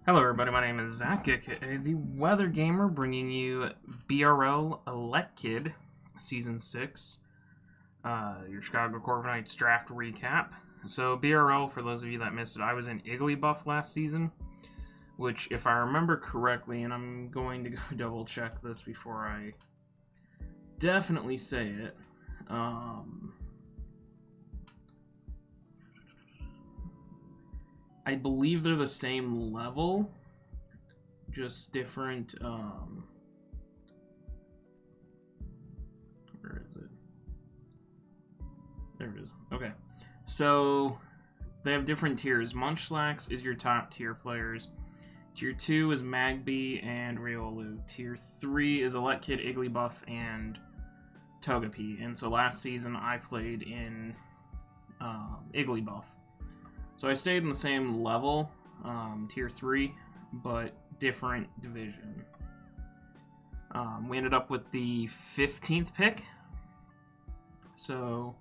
Hello everybody, my name is Zach, aka the Weather Gamer, bringing you BRL Elekid Season 6, your Chicago Corviknights draft recap. So BRL, for those of you that missed it, I was in Igglybuff last season, which if I remember correctly, and I'm going to go double check this before I definitely say it, I believe they're the same level, just different, where is it? There it is. Okay. So, they have different tiers. Munchlax is your top tier players. Tier 2 is Magby and Riolu. Tier 3 is Elekid, Igglybuff, and Togepi. And so last season I played in Igglybuff. So I stayed in the same level, tier 3, but different division. We ended up with the 15th pick. So,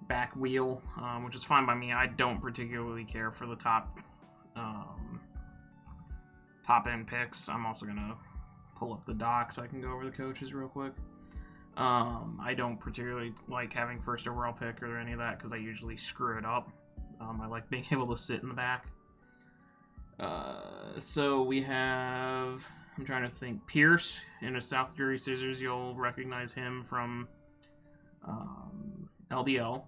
back wheel, which is fine by me. I don't particularly care for the top end picks. I'm also going to pull up the doc so I can go over the coaches real quick. I don't particularly like having first overall pick or any of that because I usually screw it up. I like being able to sit in the back. So we have, I'm trying to think, Pierce in a South Jersey Scissors. You'll recognize him from LDL.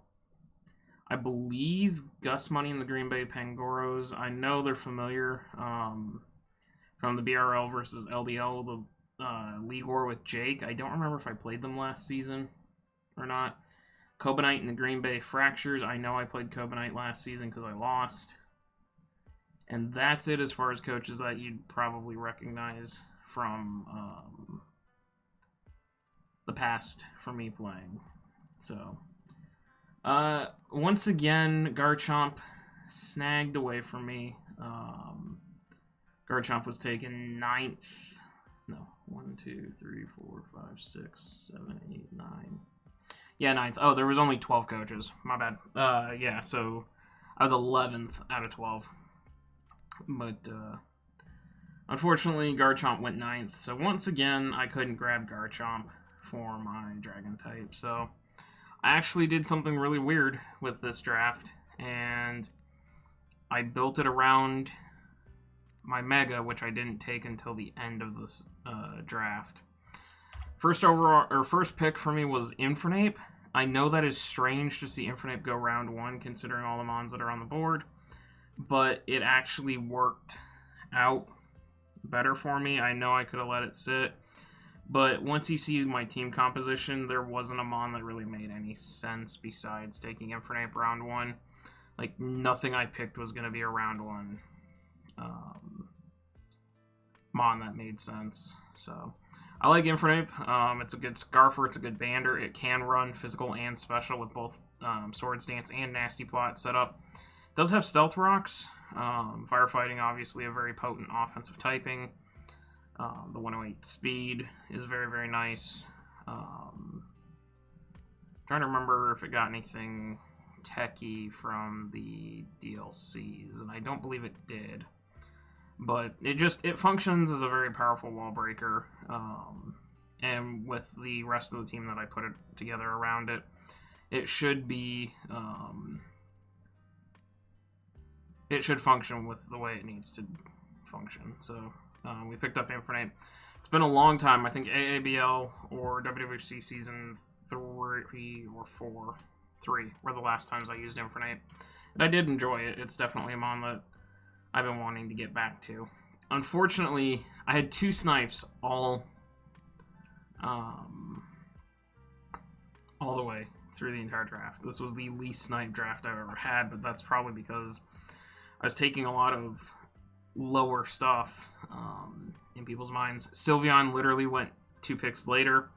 I believe Gus Money and the Green Bay Pangoros. I know they're familiar from the BRL versus LDL, the League War with Jake. I don't remember if I played them last season or not. Corviknights and the Green Bay Fractures. I know I played Corviknights last season because I lost. And that's it as far as coaches that you'd probably recognize from the past for me playing. So, once again, Garchomp snagged away from me. Garchomp was taken 9th. No, 1, 2, 3, 4, 5, 6, 7, 8, 9. Yeah, 9th. Oh, there was only 12 coaches. My bad. Yeah, so I was 11th out of 12. But, unfortunately, Garchomp went 9th. So once again, I couldn't grab Garchomp for my Dragon type. So I actually did something really weird with this draft. And I built it around my Mega, which I didn't take until the end of this draft. First pick for me was Infernape. I know that is strange to see Infernape go round 1, considering all the mons that are on the board, but it actually worked out better for me. I know I could have let it sit, but once you see my team composition, there wasn't a mon that really made any sense besides taking Infernape round 1. Like, nothing I picked was going to be a round 1 mon that made sense, so I like Infernape. It's a good Scarfer. It's a good Bander. It can run physical and special with both Swords Dance and Nasty Plot set up. It does have Stealth Rocks. Firefighting, obviously, a very potent offensive typing. The 108 speed is very, very nice. Trying to remember if it got anything techie from the DLCs, and I don't believe it did. But it functions as a very powerful wall breaker, and with the rest of the team that I put it together around it, it should be it should function with the way it needs to function. So we picked up Infernape. It's been a long time. I think AABL or WWC season 3 or 4, 3 were the last times I used Infernape, and I did enjoy it. It's definitely a mon that I've been wanting to get back to. Unfortunately, I had 2 snipes all the way through the entire draft. This was the least snipe draft I've ever had, but that's probably because I was taking a lot of lower stuff in people's minds. Sylveon literally went 2 picks later,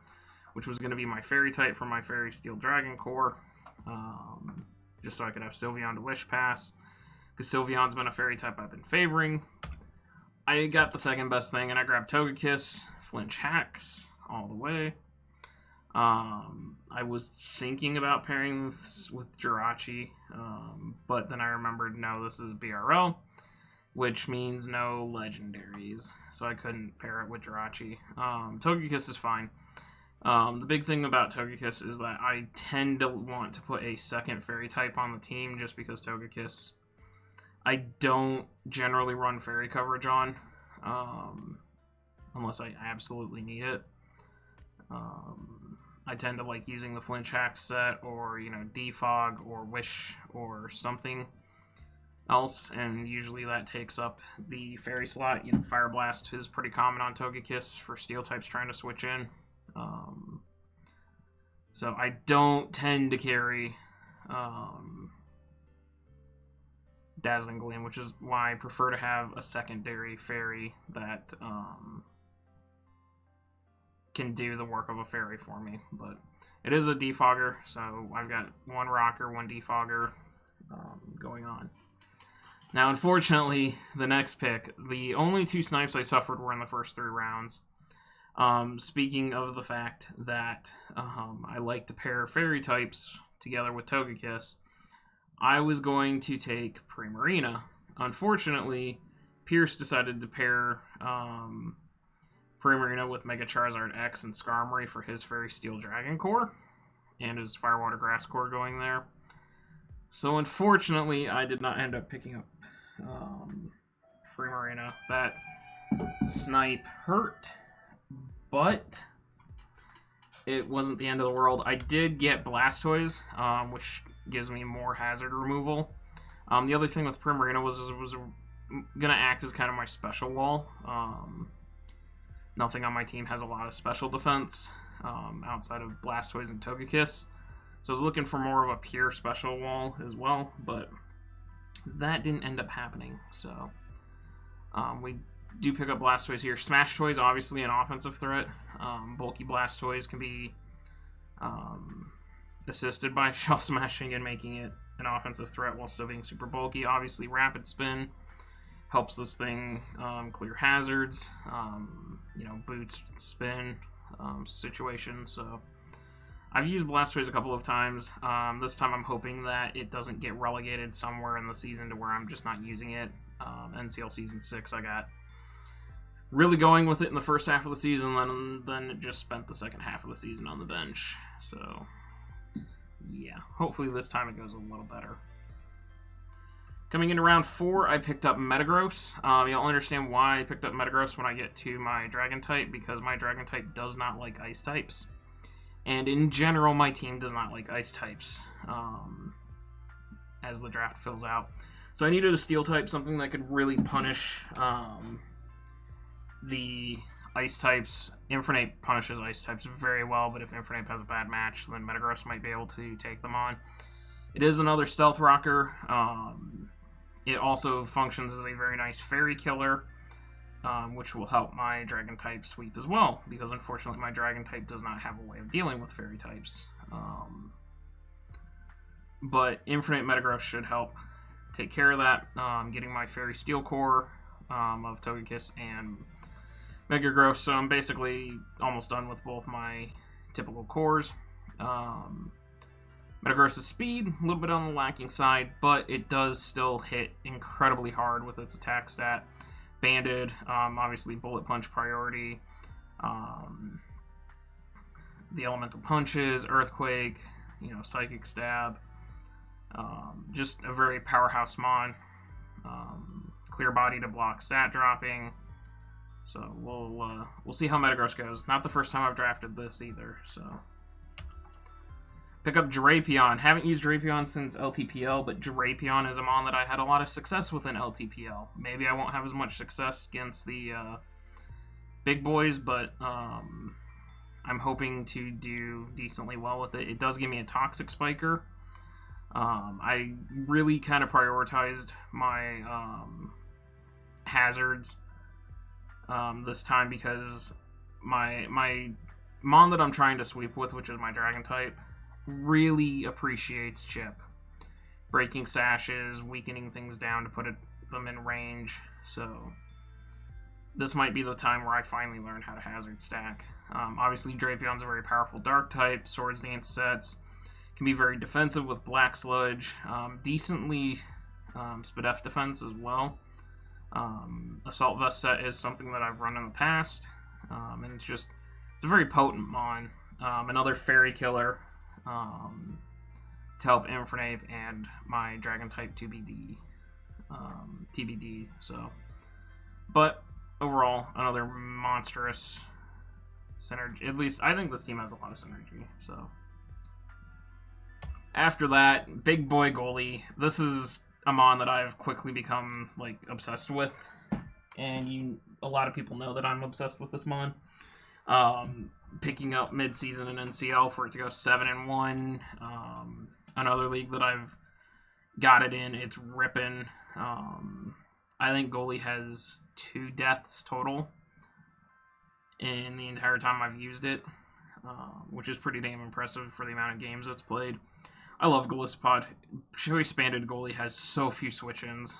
which was going to be my fairy type for my Fairy Steel Dragon Core, just so I could have Sylveon to Wish Pass. Because Sylveon's been a fairy type I've been favoring. I got the second best thing, and I grabbed Togekiss, Flinch Hacks, all the way. I was thinking about pairing this with Jirachi, but then I remembered, no, this is BRL. which means no legendaries, so I couldn't pair it with Jirachi. Togekiss is fine. The big thing about Togekiss is that I tend to want to put a second fairy type on the team just because Togekiss I don't generally run fairy coverage on, unless I absolutely need it. I tend to like using the Flinch Hack set, or, you know, Defog, or Wish, or something else, and usually that takes up the fairy slot. You know, Fire Blast is pretty common on Togekiss for steel types trying to switch in. So I don't tend to carry Dazzling Gleam, which is why I prefer to have a secondary fairy that can do the work of a fairy for me. But it is a defogger, so I've got one rocker, one defogger going on. Now, unfortunately, the next pick, the only 2 snipes I suffered were in the first 3 rounds. Speaking of the fact that I like to pair fairy types together with Togekiss, I was going to take Primarina. Unfortunately, Pierce decided to pair Primarina with Mega Charizard X and Skarmory for his Fairy Steel Dragon Core, and his Firewater Grass Core going there. So unfortunately, I did not end up picking up Primarina. That snipe hurt, but it wasn't the end of the world. I did get Blastoise, which gives me more hazard removal. The other thing with Primarina was it was going to act as kind of my special wall. Nothing on my team has a lot of special defense outside of Blastoise and Togekiss. So I was looking for more of a pure special wall as well, but that didn't end up happening. So we do pick up Blastoise here. Smash Toys, obviously an offensive threat. Bulky Blastoise can be assisted by Shell Smashing and making it an offensive threat while still being super bulky. Obviously, Rapid Spin helps this thing clear hazards, you know, boots, spin situation. So I've used Blastoise a couple of times. This time I'm hoping that it doesn't get relegated somewhere in the season to where I'm just not using it. NCL Season 6, I got really going with it in the first half of the season, then it just spent the second half of the season on the bench. So yeah, hopefully this time it goes a little better. Coming into round 4, I picked up Metagross. You'll understand why I picked up Metagross when I get to my Dragon type, because my Dragon type does not like Ice types. And in general, my team does not like Ice types as the draft fills out. So I needed a Steel type, something that could really punish the Ice types. Infernape punishes Ice types very well, but if Infernape has a bad match, then Metagross might be able to take them on. It is another Stealth Rocker. It also functions as a very nice Fairy Killer, which will help my Dragon type sweep as well, because unfortunately my Dragon type does not have a way of dealing with Fairy types. But Infinite Metagross should help take care of that, getting my Fairy Steel Core of Togekiss and Mega Gross, so I'm basically almost done with both my typical cores. Metagross's speed, a little bit on the lacking side, but it does still hit incredibly hard with its attack stat. Banded, obviously Bullet Punch priority, the Elemental Punches, Earthquake, you know, Psychic Stab, just a very powerhouse mon. Clear Body to block stat dropping. So we'll see how Metagross goes. Not the first time I've drafted this either. So pick up Drapion. Haven't used Drapion since LTPL, but Drapion is a mon that I had a lot of success with in LTPL. Maybe I won't have as much success against the big boys, but I'm hoping to do decently well with it. It does give me a Toxic Spiker. I really kind of prioritized my hazards this time because my mon that I'm trying to sweep with, which is my Dragon type, really appreciates chip. Breaking sashes, weakening things down to put them in range. So this might be the time where I finally learn how to hazard stack. Obviously Drapion's a very powerful dark type. Swords Dance sets can be very defensive with Black Sludge. Decently Spadef defense as well. Assault Vest set is something that I've run in the past, and it's a very potent mon. Another Fairy Killer to help Infernape and my Dragon type TBD. So, but overall, another monstrous synergy. At least I think this team has a lot of synergy. So after that, Big Boy Goalie. This is a mon that I've quickly become like obsessed with, and a lot of people know that I'm obsessed with this mon. Picking up mid-season in NCL for it to go 7-1. Another league that I've got it in, it's ripping. I think goalie has 2 deaths total in the entire time I've used it, which is pretty damn impressive for the amount of games it's played. I love Golisopod. Choice Banded Goalie has so few switch-ins.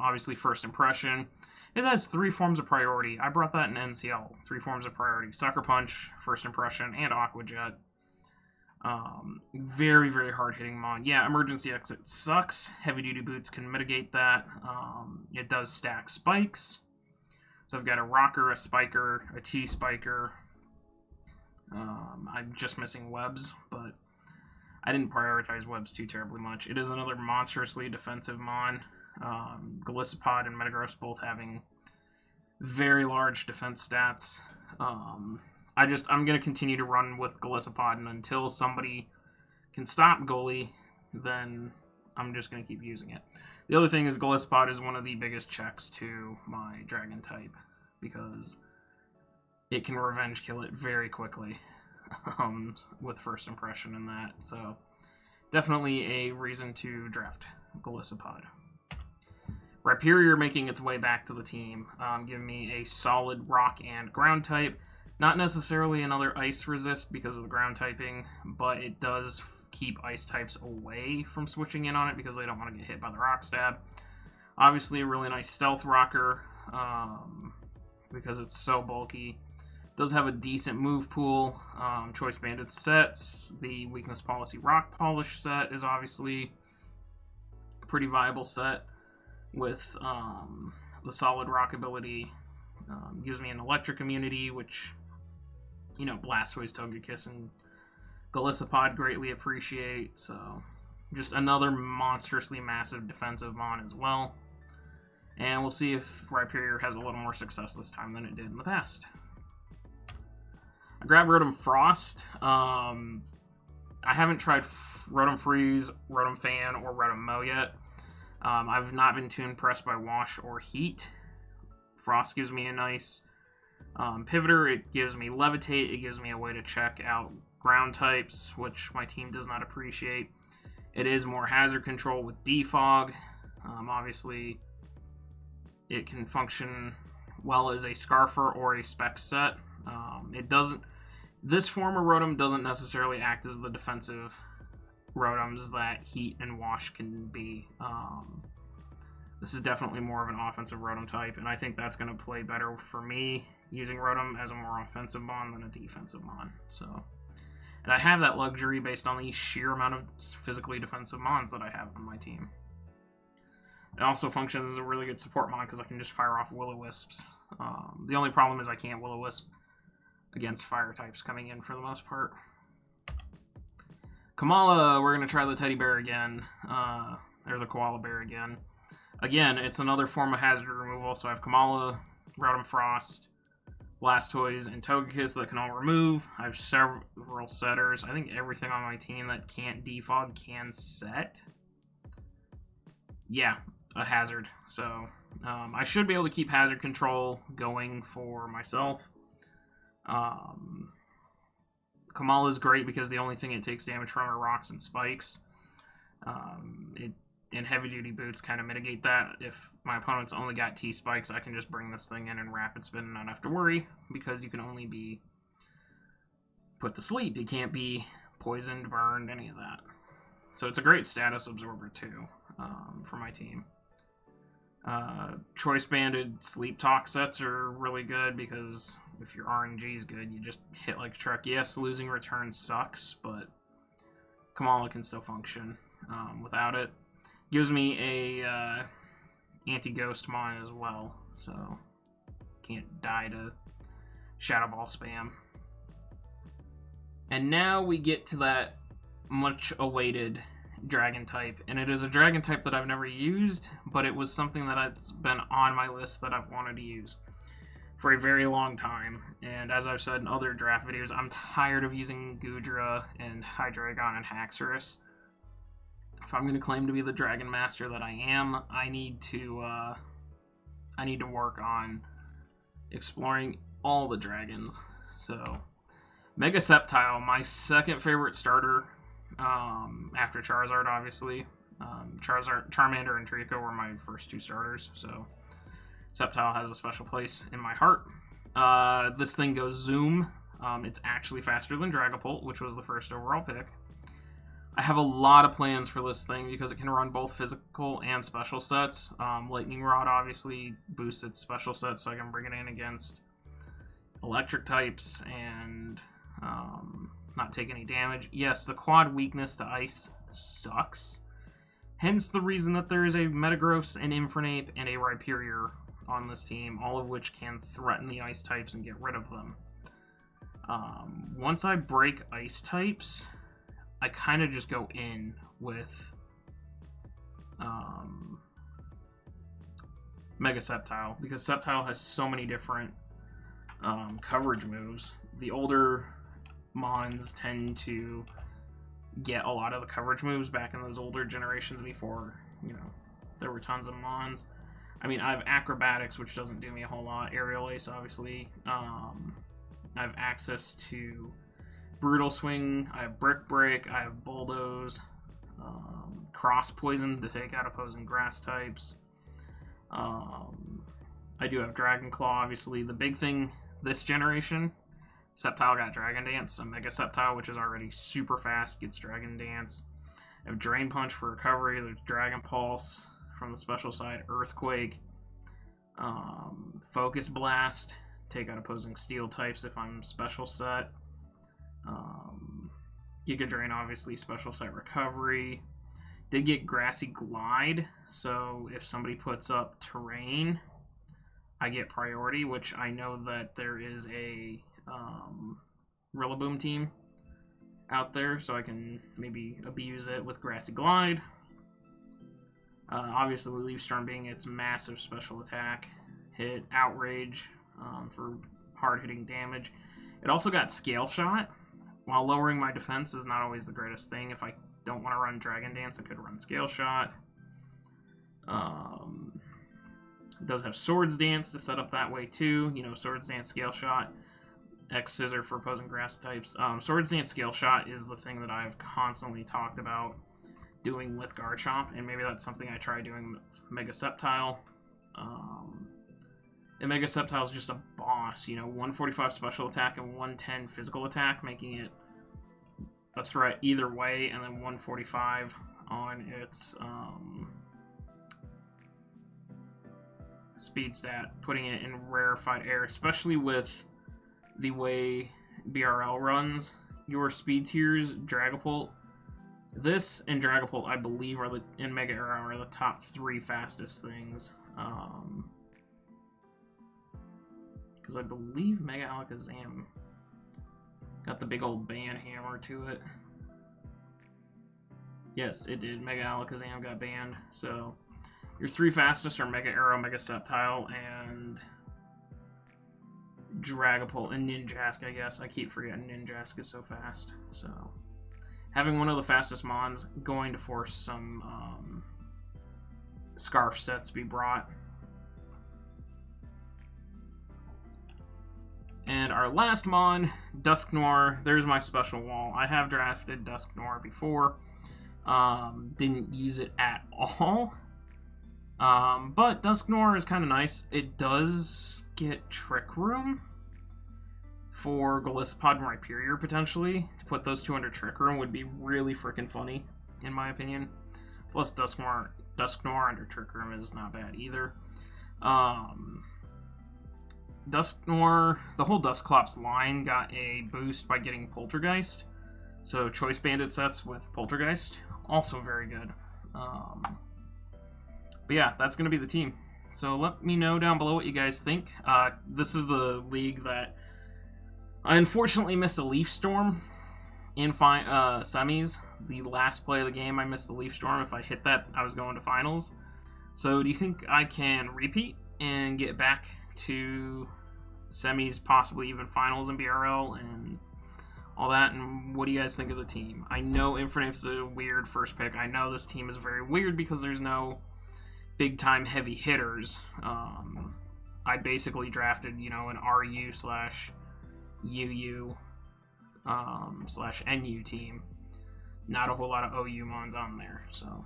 Obviously, First Impression. It has 3 forms of priority. I brought that in NCL. 3 forms of priority. Sucker Punch, First Impression, and Aqua Jet. Very, very hard-hitting mon. Yeah, Emergency Exit sucks. Heavy-duty boots can mitigate that. It does stack spikes. So I've got a Rocker, a Spiker, a T-Spiker. I'm just missing webs, but I didn't prioritize webs too terribly much. It is another monstrously defensive mon. Golisopod and Metagross both having very large defense stats. I'm going to continue to run with Golisopod, and until somebody can stop goalie, then I'm just going to keep using it. The other thing is Golisopod is one of the biggest checks to my Dragon type, because it can revenge kill it very quickly with First Impression and that. So definitely a reason to draft Golisopod. Rhyperior making its way back to the team, giving me a solid rock and ground type. Not necessarily another ice resist because of the ground typing, but it does keep ice types away from switching in on it because they don't want to get hit by the rock stab. Obviously a really nice stealth rocker because it's so bulky. Does have a decent move pool. Choice Banded sets. The Weakness Policy Rock Polish set is obviously a pretty viable set with the solid rock ability. Gives me an electric immunity, which, Blastoise, Togekiss, and Golisopod greatly appreciate. So just another monstrously massive defensive mon as well. And we'll see if Rhyperior has a little more success this time than it did in the past. I grabbed Rotom Frost. I haven't tried Rotom Freeze, Rotom Fan, or Rotom Mow yet. I've not been too impressed by Wash or Heat. Frost gives me a nice Pivoter. It gives me Levitate. It gives me a way to check out ground types, which my team does not appreciate. It is more hazard control with Defog. Obviously, it can function well as a Scarfer or a Spec set. This form of Rotom doesn't necessarily act as the defensive Rotoms that Heat and Wash can be. This is definitely more of an offensive Rotom type, and I think that's going to play better for me using Rotom as a more offensive mon than a defensive mon. So, and I have that luxury based on the sheer amount of physically defensive mons that I have on my team. It also functions as a really good support mon because I can just fire off Will-O-Wisps. The only problem is I can't Will-O-Wisp against fire types coming in for the most part. Kamala, we're going to try the teddy bear again, or the koala bear again. Again, it's another form of hazard removal, so I have Kamala, Rotom Frost, Blastoise, and Togekiss that can all remove. I have several setters. I think everything on my team that can't defog can set. Yeah, a hazard. So I should be able to keep hazard control going for myself. Kamala is great because the only thing it takes damage from are rocks and spikes. And heavy-duty boots kind of mitigate that. If my opponent's only got T-spikes, I can just bring this thing in and rapid spin and not have to worry, because you can only be put to sleep. You can't be poisoned, burned, any of that. So it's a great status absorber, too, for my team. Choice-banded Sleep Talk sets are really good, because if your RNG is good, you just hit like a truck. Yes, losing return sucks, but Kamala can still function without it. Gives me a anti-ghost mon as well, so can't die to Shadow Ball spam. And now we get to that much awaited dragon type, and it is a dragon type that I've never used, but it was something that has been on my list that I've wanted to use for a very long time. And as I've said in other draft videos, I'm tired of using Goodra and Hydreigon and Haxorus. If I'm going to claim to be the Dragon Master that I am, I need to work on exploring all the dragons. So, Mega Sceptile, my second favorite starter, after Charizard, obviously. Charmander and Draco were my first two starters, so Sceptile has a special place in my heart. This thing goes Zoom. It's actually faster than Dragapult, which was the first overall pick. I have a lot of plans for this thing because it can run both physical and special sets. Lightning Rod obviously boosts its special sets, so I can bring it in against electric types and not take any damage. Yes, the quad weakness to ice sucks. Hence the reason that there is a Metagross, an Infernape, and a Rhyperior on this team, all of which can threaten the ice types and get rid of them. Once I break ice types, I kind of just go in with Mega Sceptile, because Sceptile has so many different coverage moves. The older Mons tend to get a lot of the coverage moves back in those older generations before, you know, there were tons of Mons. I mean, I have Acrobatics, which doesn't do me a whole lot. Aerial Ace, obviously. I have access to Brutal Swing. I have Brick Break. I have Bulldoze. Cross Poison to take out opposing grass types. I do have Dragon Claw, obviously. The big thing this generation, Sceptile got Dragon Dance. A Mega Sceptile, which is already super fast, gets Dragon Dance. I have Drain Punch for recovery. There's Dragon Pulse from the special side. Earthquake. Focus Blast. Take out opposing steel types if I'm special set. Giga Drain, obviously, special set recovery. Did get Grassy Glide, so if somebody puts up Terrain, I get priority, which I know that there is a Rillaboom team out there, so I can maybe abuse it with Grassy Glide. Obviously, Leaf Storm being its massive special attack. Hit Outrage for hard-hitting damage. It also got Scale Shot. While lowering my defense is not always the greatest thing, if I don't want to run Dragon Dance, I could run Scale Shot. It does have Swords Dance to set up that way too. You know, Swords Dance, Scale Shot, X Scissor for opposing grass types. Swords Dance, Scale Shot is the thing that I've constantly talked about doing with Garchomp, and maybe that's something I try doing with Mega Sceptile. And Mega Sceptile is just a boss, you know, 145 special attack and 110 physical attack, making it a threat either way, and then 145 on its speed stat, putting it in rarefied air, especially with the way BRL runs your speed tiers. Dragapult, this and Dragapult, I believe, in Mega Arrow are the top 3 fastest things. Because I believe Mega Alakazam got the big old ban hammer to it. Yes, it did. Mega Alakazam got banned. So your 3 fastest are Mega Arrow, Mega Sceptile, and Dragapult, and Ninjask, I guess. I keep forgetting Ninjask is so fast. So having one of the fastest Mons going to force some Scarf sets be brought. And our last Mon, Dusknoir. There's my special wall. I have drafted Dusknoir before. Didn't use it at all. But Dusknoir is kind of nice. It does get Trick Room for Golisopod and Rhyperior, potentially. To put those two under Trick Room would be really freaking funny, in my opinion. Plus, Dusknoir under Trick Room is not bad either. Dusknoir, the whole Dusclops line got a boost by getting Poltergeist. So Choice Banded sets with Poltergeist, also very good. But yeah, that's going to be the team. So let me know down below what you guys think. This is the league that I unfortunately missed a Leaf Storm in semis. The last play of the game, I missed the Leaf Storm. If I hit that, I was going to finals. So do you think I can repeat and get back to semis, possibly even finals in BRL and all that? And what do you guys think of the team? I know Infernape's a weird first pick. I know this team is very weird because there's no big-time heavy hitters. I basically drafted, an RU/UU /NU team. Not a whole lot of OU mons on there. So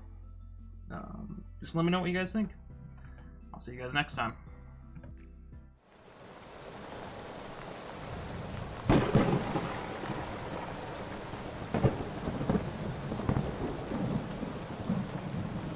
just let me know what you guys think. I'll see you guys next time.